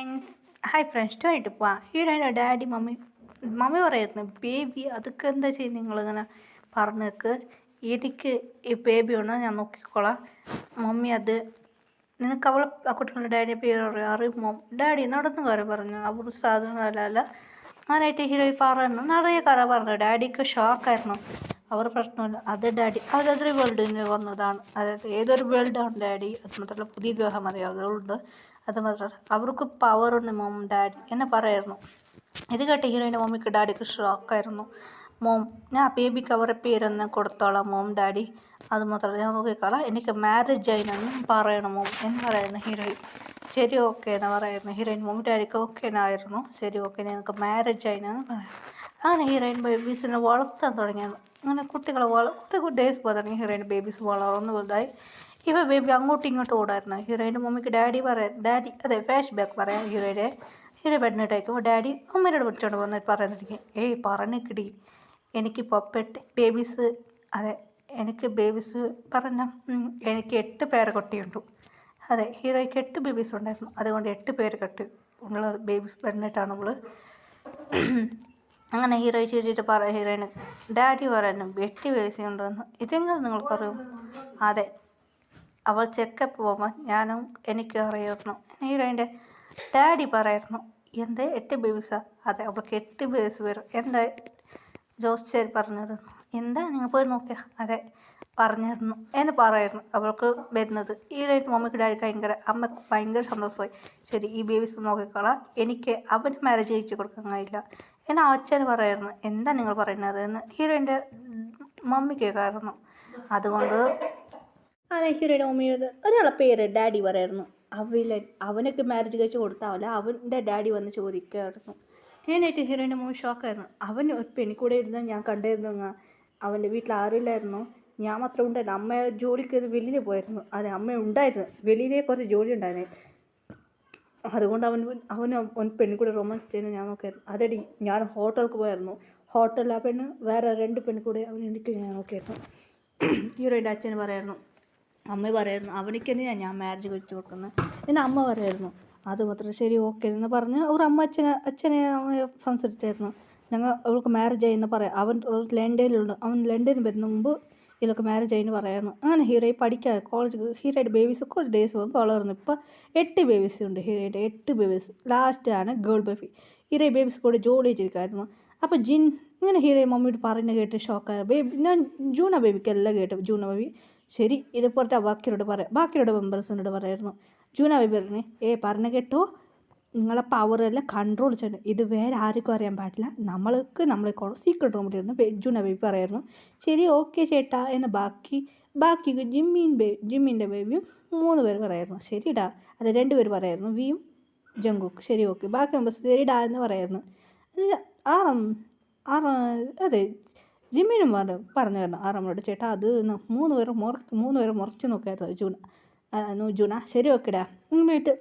Friends. Hi friends, ടോയിട്ട് പോവാം. ഹീറോയിൻ്റെ daddy mummy പറയായിരുന്നു, baby അതൊക്കെ എന്താ ചെയ്യുന്നത് നിങ്ങളിങ്ങനെ പറഞ്ഞേക്ക്, എനിക്ക് ഈ ബേബി ഉണ്ടോ ഞാൻ നോക്കിക്കോളാം. മമ്മി അത് നിനക്ക് ആ കുട്ടികളുടെ ഡാഡിയെ പേര് അറിയുമോ? ഡാഡി നടന്നു കയറി പറഞ്ഞു, അവർ സാധനമല്ല. അങ്ങനെയായിട്ട് ഹീറോ പറഞ്ഞു, നിറയെ കഥ പറഞ്ഞു. ഡാഡിക്ക് ഷോക്കായിരുന്നു. അവർ പ്രശ്നമില്ല, അത് ഡാഡി അതൊരു വേൾഡിൽ നിന്ന് വന്നതാണ്, അതായത് ഏതൊരു വേൾഡാണ് ഡാഡി, അത് മാത്രമല്ല പുതിയ ഗ്രഹം മതി അതുകൊണ്ട് അത് മാത്രമല്ല അവർക്ക് പവറുണ്ട് മോം ഡാഡി എന്നെ പറയായിരുന്നു. ഇത് കേട്ട് ഹീറോയിൻ്റെ മമ്മിക്ക് ഡാഡിക്ക് ഷോക്കായിരുന്നു. മോം, ഞാൻ ബേബിക്ക് അവരുടെ പേരൊന്ന് കൊടുത്തോളാം മോം ഡാഡി, അത് മാത്രമല്ല ഞാൻ നോക്കിക്കോളാം, എനിക്ക് മാരേജ് ആയിനെന്നും പറയണം മോം എന്ന് പറയുന്നു ഹീറോയിൻ. ശരി ഓക്കെ എന്ന് പറയുന്നു ഹീറോയിൻ. മമ്മി ഡാഡിക്ക് ഓക്കെ എന്നായിരുന്നു. ശരി ഓക്കെ എനിക്ക് മാരേജ് ആയിനെന്ന് പറയാം. അങ്ങനെ ഹീറോയിൻ ബേബീസിനെ വളർത്താൻ തുടങ്ങിയത്. അങ്ങനെ കുട്ടികളെ കുറേ ഡേയ്സ് പോയി തുടങ്ങി ഹീറോയിൻ ബേബീസ് വളർന്നു വലുതായി. ഇപ്പോൾ ബേബി അങ്ങോട്ടും ഇങ്ങോട്ടും ഓടായിരുന്നു. ഹീറോയിൻ്റെ മമ്മിക്ക് ഡാഡി അതെ ഫ്ലാഷ് ബാക്ക് പറയാം. ഹീറോ ബെഡിനിട്ടേക്കും ഡാഡി അമ്മേനോട് വിളിച്ചോണ്ട് വന്നിട്ട് പറയുന്നിരിക്കും, ഏയ് പറഞ്ഞിക്കിടി എനിക്കിപ്പോൾ ബേബീസ്, അതെ എനിക്ക് ബേബീസ് പറഞ്ഞ എനിക്ക് 8 പേരക്കുട്ടിയുണ്ട്. അതെ ഹീറോയ്ക്ക് 8 ബേബീസ് ഉണ്ടായിരുന്നു, അതുകൊണ്ട് 8 പേര് കെട്ടി ഉള്ള ബേബീസ് പെണ്ണിട്ടാണ് നമ്മൾ. അങ്ങനെ ഹീറോ ചിരിച്ചിട്ട് ഹീറോയിന് ഡാഡി പറയുന്നു 8 ബേബീസ് ഉണ്ടെന്ന്. ഇതെങ്ങനെ നിങ്ങൾക്കറിയും? അതെ അവൾ ചെക്കപ്പ് പോകുമ്പോൾ എനിക്ക് അറിയായിരുന്നു. ഹീറോയിൻ്റെ ഡാഡി പറയായിരുന്നു, എന്താ 8 ബേബീസാ? അതെ അവൾക്ക് 8 ബേബീസ് വരും. എന്താ ജോസ്ചേരി പറഞ്ഞത്? എന്താ നിങ്ങൾ പോയി നോക്കിയാ? അതെ പറഞ്ഞിരുന്നു എന്ന് പറയായിരുന്നു അവൾക്ക് വരുന്നത്. ഹീറോയിൻ്റെ മമ്മിക്ക് ഡാഡിക്ക് അമ്മക്ക് ഭയങ്കര സന്തോഷമായി. ശരി ഈ ബേബീസ് നോക്കിക്കോളാം, എനിക്ക് അവന് മാരേജ് കഴിച്ച് കൊടുക്കാൻ കഴിയില്ല എന്ന് അച്ഛന് പറയായിരുന്നു. എന്താ നിങ്ങൾ പറയുന്നത് എന്ന് ഹീറോയിൻ്റെ മമ്മി കേൾക്കായിരുന്നു. അതുകൊണ്ട് അതെ ഹീറോയുടെ മമ്മിയോട് ഒരാളെ പേര് ഡാഡി പറയായിരുന്നു. അവനൊക്കെ മാരേജ് കഴിച്ച് കൊടുത്താവില്ല, അവൻ്റെ ഡാഡി വന്ന് ചോദിക്കുമായിരുന്നു. ഞാനായിട്ട് ഹീറോയിൻ്റെ മമ്മി ഷോക്കായിരുന്നു. അവൻ ഒരു പെണ്ണിക്കൂടെ ഇരുന്ന് ഞാൻ കണ്ടിരുന്നു. അവൻ്റെ വീട്ടിൽ ആരുമില്ലായിരുന്നു, ഞാൻ മാത്രം ഉണ്ടായിരുന്നു. അമ്മ ജോലിക്ക് വെളിയിൽ പോയിരുന്നു. അതെ അമ്മ ഉണ്ടായിരുന്നു, വെളിയിലേ കുറച്ച് ജോലി ഉണ്ടായിരുന്നു. അതുകൊണ്ട് അവൻ പെണ്ണിക്കൂടെ റൊമാൻസ് ചെയ്യുന്നത് ഞാൻ നോക്കിയായിരുന്നു. അതടി ഞാൻ ഹോട്ടലിലേക്ക് പോയായിരുന്നു. ഹോട്ടലിൽ ആ പെണ്ണ് വേറെ 2 പെണ്ണിക്കൂടെ എനിക്ക് ഞാൻ നോക്കിയായിരുന്നു. ഹീറോയിൻ്റെ അച്ഛന് പറയായിരുന്നു, അമ്മ പറയായിരുന്നു അവനിക്കെന്തിനാണ് ഞാൻ മാരേജ് കഴിച്ച് കൊടുക്കുന്നത് എന്ന് അമ്മ പറയായിരുന്നു. അത് മാത്രം ശരി ഓക്കെ എന്ന് പറഞ്ഞ് അവർ അച്ഛനെ സംസാരിച്ചായിരുന്നു. അവൾക്ക് മാരേജ് ആയി എന്ന് പറയാം. അവൻ ലണ്ടനിൽ വരുന്ന മുമ്പ് ഇതിലൊക്കെ മാരേജ് ആയി എന്ന് പറയായിരുന്നു. അങ്ങനെ ഹീറോയെ പഠിക്കാതെ ഹീറോയുടെ ബേബീസ് കുറച്ച് ഡേയ്സ് പോകുമ്പോൾ വളർന്നു. ഇപ്പോൾ 8 ബേബീസ് ഉണ്ട് ഹീറോയുടെ. 8 ബേബീസ് ലാസ്റ്റാണ് ഗേൾ ബേബി. ഹീറോ ബേബീസ് കൂടെ ജോലി ചെയ്തിരിക്കായിരുന്നു. അപ്പോൾ ഇങ്ങനെ ഹീറോയെ മമ്മിയോട് പറയുന്നത് കേട്ട് ഷോക്കായ ഞാൻ ജൂന ബേബിക്കെല്ലാം കേട്ടു. ജൂന ബേബി ശരി ഇത് പുറത്തെ ബാക്കിയോട് മെമ്പേഴ്സിനോട് പറയായിരുന്നു. ജൂന ബേബി പറഞ്ഞു, പറഞ്ഞ കേട്ടോ, നിങ്ങളെ പവറെല്ലാം കൺട്രോൾ ചെയ്യണം, ഇത് വേറെ ആർക്കും അറിയാൻ പാടില്ല, നമ്മളെ സീക്രട്ട് റൂമിലിരുന്ന് ജൂന ബേബി പറയായിരുന്നു. ശരി ഓക്കെ ചേട്ടാ എന്ന് ബാക്കി ജിമ്മിൻ്റെ ബേബിയും 3 പേര് പറയായിരുന്നു. ശരിടാ, അത് 2 പേര് പറയായിരുന്നു, വിയും ജങ്കുക്ക്. ശരി ഓക്കെ ബാക്കി മെമ്പേഴ്സ് ശരിടാ എന്ന് പറയായിരുന്നു. അതെ ജിമ്മിനും പറഞ്ഞു തരണം ആറാമനോട്, ചേട്ടാ അത് 3 പേര് മുറച്ച് നോക്കായിരുന്നു ജൂന. ശരി ഓക്കെടാ എന്നിട്ട്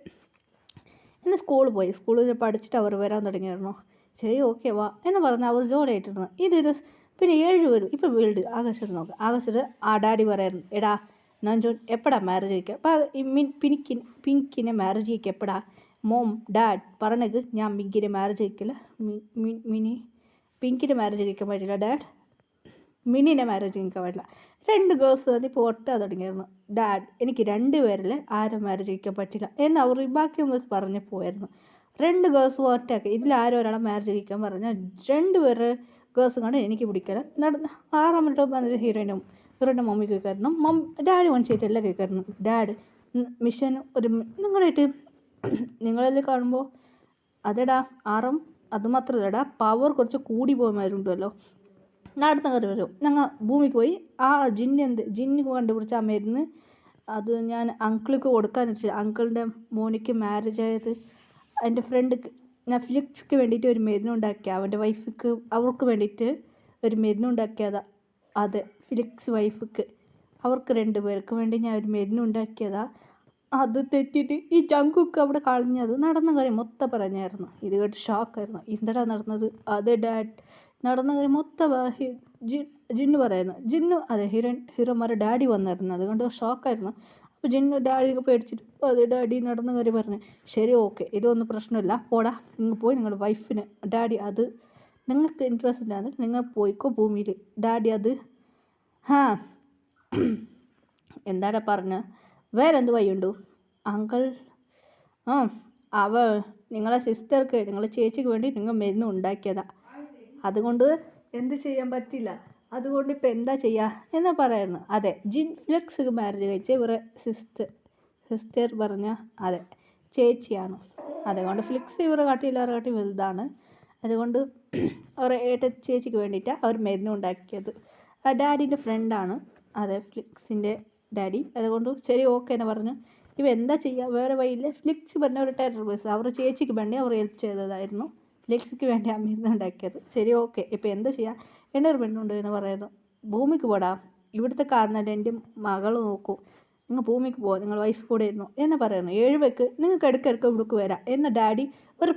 ഇന്ന് സ്കൂളിൽ പഠിച്ചിട്ട് അവർ വരാൻ തുടങ്ങിയായിരുന്നു. ശരി ഓക്കെ വാ എന്ന് പറഞ്ഞ് അവർ ജോലിയായിട്ടിരുന്നു. പിന്നെ 7 പേരും ഇപ്പോൾ വീട് ആകാശത്ത് നോക്കാം. ആകാശത്ത് ആ ഡാഡി പറയായിരുന്നു, എടാ നഞ്ചോൻ എപ്പോഴാ മാരേജ് കഴിക്കുക? അപ്പം പിങ്കിനെ മാരേജ് കഴിക്കുക എപ്പോഴാ? മോം ഡാഡ് പറഞ്ഞത് ഞാൻ പിങ്കിനെ മാരേജ് കഴിക്കില്ല, പിങ്കിനെ മാരേജ് കഴിക്കാൻ പറ്റില്ല ഡാഡ്, മിനിനെ മാരേജ് കഴിക്കാൻ പറ്റില്ല. 2 ഗേൾസ് വന്ന് ഇപ്പോൾ ഒട്ടാൻ തുടങ്ങിയായിരുന്നു. ഡാഡ് എനിക്ക് 2 പേരിൽ ആരും മാരേജ് കഴിക്കാൻ പറ്റില്ല എന്ന് അവർ ബാക്കി മെമ്പേഴ്സ് പറഞ്ഞു പോയായിരുന്നു. 2 ഗേൾസ് ഒറ്റാക്കി ഇതിലാരും ഒരാളെ മാരേജ് കഴിക്കാൻ പറഞ്ഞാൽ 2 പേര് ഗേൾസും കണ്ട് എനിക്ക് പിടിക്കില്ല. 6 വന്നത് ഹീറോയിൻ്റെ മമ്മി കേൾക്കായിരുന്നു. ഡാഡി മനസ്സിലായിട്ട് എല്ലാം കേൾക്കായിരുന്നു. ഡാഡ് മിഷൻ നിങ്ങളെല്ലാം കാണുമ്പോൾ അതെടാ അത് മാത്രമല്ലടാ പവർ കുറച്ച് കൂടി പോകുമായിരുന്നല്ലോ, നടന്ന കയറി വരും. ഞങ്ങൾ ഭൂമിക്ക് പോയി ആ ജിന്ന് കണ്ടുപിടിച്ച ആ മരുന്ന് അത് ഞാൻ അങ്കിൾക്ക് കൊടുക്കാൻ വെച്ചു. അങ്കിളിൻ്റെ മോനിക്ക് മാരേജ് ആയത് എൻ്റെ ഫ്രണ്ടിക്ക് ഞാൻ ഫിലിക്സ്ക്ക് വേണ്ടിയിട്ട് ഒരു മരുന്നുണ്ടാക്കിയ, അവൻ്റെ വൈഫിക്ക് അവർക്ക് വേണ്ടിയിട്ട് ഒരു മരുന്നുണ്ടാക്കിയതാണ്. അതെ ഫിലിക്സ് വൈഫിക്ക് അവർക്ക് 2 പേർക്ക് വേണ്ടി ഞാൻ ഒരു മരുന്നുണ്ടാക്കിയതാണ്. അത് തെറ്റിയിട്ട് ഈ ജങ്കുക്ക് അവിടെ കളഞ്ഞത് നടന്ന കാര്യം മൊത്തം പറഞ്ഞായിരുന്നു. ഇത് കേട്ട് ഷോക്കായിരുന്നു. എന്താടാ നടന്നത്? അതെ ഡാഡ് നടന്ന കാര്യം മൊത്തം ജിന്നു പറയായിരുന്നു. അതെ ഹീറോമാരുടെ ഡാഡി വന്നായിരുന്നു. അതുകൊണ്ട് ഷോക്കായിരുന്നു. അപ്പോൾ ജിന്നു ഡാഡിയൊക്കെ പേടിച്ചിട്ട് അതെ ഡാഡി നടന്ന കാര്യം പറഞ്ഞു. ശരി ഓക്കെ, ഇതൊന്നും പ്രശ്നമില്ല, പോടാ നിങ്ങൾ പോയി നിങ്ങളുടെ വൈഫിന് ഡാഡി അത് നിങ്ങൾക്ക് ഇൻട്രസ്റ്റ് ഇല്ലാതെ നിങ്ങൾ പോയിക്കോ ഭൂമിയിൽ, ഡാഡി അത് ഹാ എന്താടാ പറഞ്ഞ വേറെ എന്ത് വഴിയുണ്ടു അങ്കിൾ? ആ അവൾ നിങ്ങളെ സിസ്റ്റർക്ക് നിങ്ങളെ ചേച്ചിക്ക് വേണ്ടി നിങ്ങൾ മരുന്ന് ഉണ്ടാക്കിയതാ, അതുകൊണ്ട് എന്ത് ചെയ്യാൻ പറ്റില്ല, അതുകൊണ്ട് ഇപ്പം എന്താ ചെയ്യുക എന്നാ പറയായിരുന്നു. അതെ ജിൻ ഫ്ലെക്സ് മാരേജ് കഴിച്ച ഇവരെ സിസ്റ്റർ പറഞ്ഞ അതെ ചേച്ചിയാണ്, അതുകൊണ്ട് ഫ്ലെക്സ് ഇവരെ കാട്ടി എല്ലാവരെ കാട്ടി വലുതാണ്, അതുകൊണ്ട് അവരെ ചേച്ചിക്ക് വേണ്ടിയിട്ടാണ് അവർ മരുന്ന് ഉണ്ടാക്കിയത്. ആ ഡാഡീൻ്റെ ഫ്രണ്ടാണ്, അതെ ഫ്ലിക്സിൻ്റെ ഡാഡി, അതുകൊണ്ട് ശരി ഓക്കെ എന്ന് പറഞ്ഞു. ഇവ എന്താ ചെയ്യുക, വേറെ വഴിയില്ല. ഫ്ലിക്സ് പറഞ്ഞ ഒരു ടെററിസ്റ്റ് അവരുടെ ചേച്ചിക്ക് വേണ്ടി അവർ ഹെൽപ്പ് ചെയ്തതായിരുന്നു, ഫ്ലിക്സിക്ക് വേണ്ടി ആ മരുന്ന് ഉണ്ടാക്കിയത്. ശരി ഓക്കെ ഇപ്പം എന്താ ചെയ്യുക, എൻ്റെ ഒരു പെണ്ണുണ്ട് എന്ന് പറയുന്നു. ഭൂമിക്ക് പോടാ, ഇവിടുത്തെ കാരണമല്ല എൻ്റെ മകൾ നോക്കൂ, നിങ്ങൾ ഭൂമിക്ക് പോകുക, നിങ്ങൾ വൈഫ് കൂടെ ഇരുന്നു എന്ന് പറയുന്നു. 7 വെക്ക് നിങ്ങൾക്ക് ഇടയ്ക്കിടയ്ക്ക് ഇവിടേക്ക് വരാം എന്ന ഡാഡി ഒരു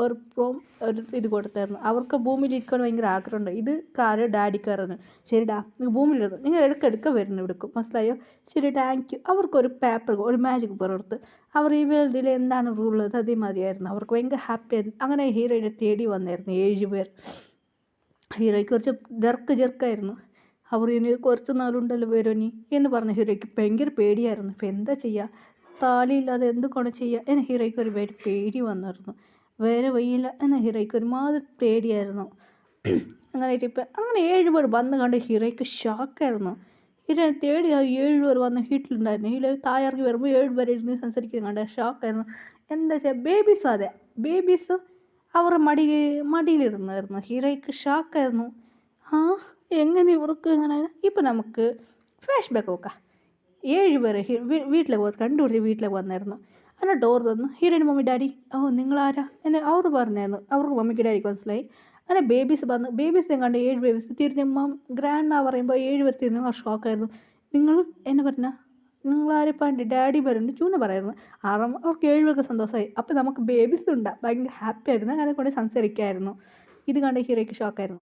ഒരു ഇത് കൊടുത്തായിരുന്നു. അവർക്ക് ഭൂമിയിൽ ഇരിക്കാൻ ഭയങ്കര ആഗ്രഹമുണ്ട്. ഇത് കാര്യം ഡാഡിക്ക് അറിഞ്ഞു. ശരിടാ നിങ്ങൾ ഭൂമിയിലിരുന്നു, നിങ്ങൾ ഇടയ്ക്കിടയ്ക്ക് വരുന്നു ഇവിടേക്കും, മനസ്സിലായോ? ശരി താങ്ക് യു. അവർക്കൊരു പേപ്പർ ഒരു മാജിക് പേപ്പർ കൊടുത്ത് അവർ ഈ വേൾഡിൽ എന്താണ് റൂളുള്ളത് അതേമാതിരിയായിരുന്നു. അവർക്ക് ഭയങ്കര ഹാപ്പി ആയിരുന്നു. അങ്ങനെ ഹീറോയിനെ തേടി വന്നായിരുന്നു 7 പേർ. ഹീറോയ്ക്ക് കുറച്ച് ജെർക്കായിരുന്നു. അവർ ഇനി കുറച്ച് നാളുണ്ടല്ലോ വരുമനി എന്ന് പറഞ്ഞ ഹീറോയ്ക്ക് ഭയങ്കര പേടിയായിരുന്നു. ഇപ്പം എന്താ ചെയ്യുക, താലിയില്ലാതെ എന്തുകൊണ്ട് ചെയ്യുക എന്ന് ഹീറോയ്ക്ക് ഒരു പേടി വന്നിരുന്നു. വേറെ വയ്യില്ല എന്ന ഹീറോയ്ക്ക് ഒരുമാതിരി പേടിയായിരുന്നു. അങ്ങനെ ഇപ്പം അങ്ങനെ 7 പേർ വന്ന് കണ്ട് ഹീറോയ്ക്ക് ഷോക്കായിരുന്നു. ഹീറോയെ തേടി 7 പേർ വന്ന് വീട്ടിലുണ്ടായിരുന്നു. ഹീറോ തായർക്ക് വരുമ്പോൾ 7 പേരെ ഇരുന്ന് സംസാരിക്കുന്നത് കണ്ട ഷോക്കായിരുന്നു. എന്താ വെച്ചാൽ ബേബീസ് അതെ ബേബീസ് അവർ മടിയിലിരുന്നായിരുന്നു. ഹീറോയ്ക്ക് ഷോക്കായിരുന്നു. ആ എങ്ങനെ ഇവർക്ക് ഇങ്ങനെ. ഇപ്പം നമുക്ക് ഫ്ലാഷ് ബാക്ക് നോക്കാം. 7 പേര് വീട്ടിലേക്ക് കണ്ടുപിടിച്ച് വീട്ടിലേക്ക് വന്നായിരുന്നു. അങ്ങനെ ഡോർ തന്നു. ഹീറോയിന് മമ്മി ഡാഡി ഓ നിങ്ങളാരാ എന്നെ അവർ പറഞ്ഞായിരുന്നു. അവർക്ക് മമ്മിക്ക് ഡാഡിക്ക് മനസ്സിലായി. അങ്ങനെ ബേബീസ് വന്നു. ബേബീസിനെ കണ്ട് 7 ബേബീസ് തിരിഞ്ഞ ഗ്രാൻഡ് മാ പറയുമ്പോൾ 7 പേർ തിരിഞ്ഞ ഷോക്കായിരുന്നു. നിങ്ങൾ എന്നെ പറഞ്ഞാൽ നിങ്ങളാരെപ്പാണ്ട് ഡാഡി പറയുന്നുണ്ട് ചൂന പറയായിരുന്നു. അവർക്ക് 7 പേർക്ക് സന്തോഷമായി. അപ്പം നമുക്ക് ബേബീസ് ഉണ്ടാ ഭയങ്കര ഹാപ്പി ആയിരുന്നു. അങ്ങനെ കൊണ്ട് സംസാരിക്കായിരുന്നു. ഇത് കണ്ട് ഹീറോയ്ക്ക് ഷോക്കായിരുന്നു.